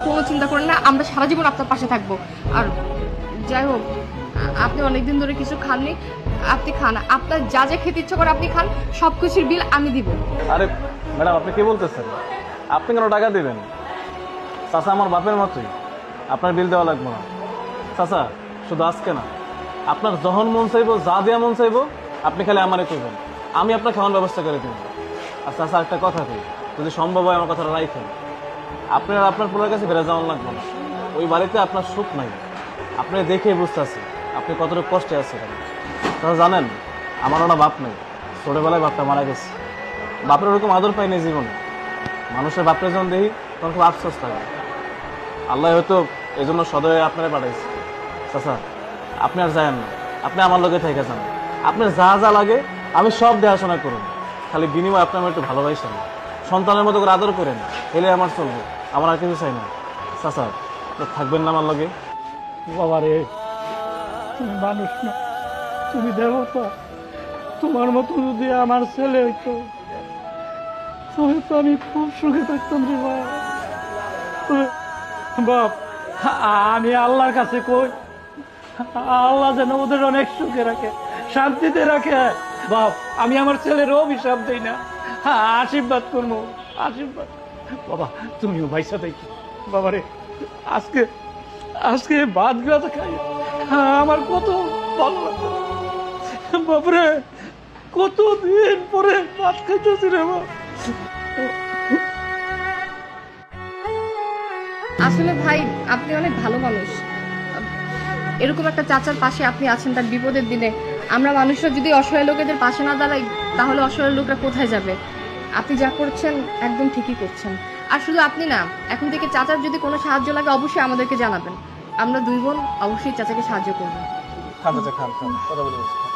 কোনো চিন্তা করেন না, আমরা সারা জীবন আপনার পাশে থাকবো। আর যাই হোক, আপনি অনেকদিন ধরে কিছু খাননি, আপনি খান। আপনার যা যা খেতে ইচ্ছে করে আপনি খান, সব কিছুর বিল আমি দিব। আরে ম্যাডাম, আপনি কি বলতেছেন? আপনি কেন টাকা দিবেন? চাচা আমার বাপের মতোই, আপনার বিল দেওয়া লাগবে না। চাচা শুধু আজকে না, আপনার যখন মন চাইবো, যা দেওয়া মন চাইবো, আপনি খালি আমারে কইবেন, আমি আপনার খাওয়ার ব্যবস্থা করে দেব। আর চাচা একটা কথা কই, যদি সম্ভব হয় আমার কথাটা রাখেন। আপনার আপনার পুরোর কাছে বেড়ে যাওয়ার লাগবে না। ওই বাড়িতে আপনার সুখ নাই, আপনি দেখেই বুঝতেছি আপনি কতটুকু কষ্টে আছেন। তাহলে জানেন, আমার ওটা বাপ নেই, ছোটোবেলায় বাপটা মারা গেছে। বাপের ওরকম আদর পাইনি জীবনে। মানুষের বাপরে যখন দেখি তখন খুব আফসোস লাগে। আল্লাহ হয়তো এই জন্য সদয় আপনারা পাঠাইছে। চাচা আপনি আর যায়েন না, আপনি আমার লগে থেকে যান। আপনার যা যা লাগে আমি সব দেখাশোনা করুন, খালি বিনিময় আপনি আমার একটু ভালোবাসেন, সন্তানের মতো করে আদর করেন, এলে আমার চলবে, আমার আর কিছু চাই না। চাচা থাকবেন না আমার লগে? বাবা রে, তুমি মানুষ না, তুমি দেবতা। তোমার মতো যদি আমার ছেলে হইতো, তাহলে তো আমি খুব সুখে থাকতাম রে বাপ। বাপ, আমি আল্লাহর কাছে কই, আল্লাহ যেন ওদের অনেক সুখে রাখে, শান্তিতে রাখে। বাপ, আমি আমার ছেলের অভিশাপ দিই না, আশীর্বাদ করবো, আশীর্বাদ। বাবা তুমিও ভাইসা দেখি। বাবা রে, আজকে আজকে ভাত গাছ খাই, আমার কত ভালো লাগতো। বাপরে, কতদিন পরে ভাত খাইতেছি রে বাপ। আসলে ভাই, আপনি অনেক ভালো মানুষ। এরকম একটা চাচার পাশে আপনি আছেন তার বিপদের দিনে। আমরা মানুষরা যদি অসহায় লোকেদের পাশে না দাঁড়াই, তাহলে অসহায় লোকরা কোথায় যাবে? আপনি যা করছেন একদম ঠিকই করছেন। আর শুধু আপনি না, এখন থেকে চাচার যদি কোনো সাহায্য লাগে অবশ্যই আমাদেরকে জানাবেন। আমরা দুই বোন অবশ্যই চাচাকে সাহায্য করবো। খান চাচা, খান খান, কথা বলে বসে খান।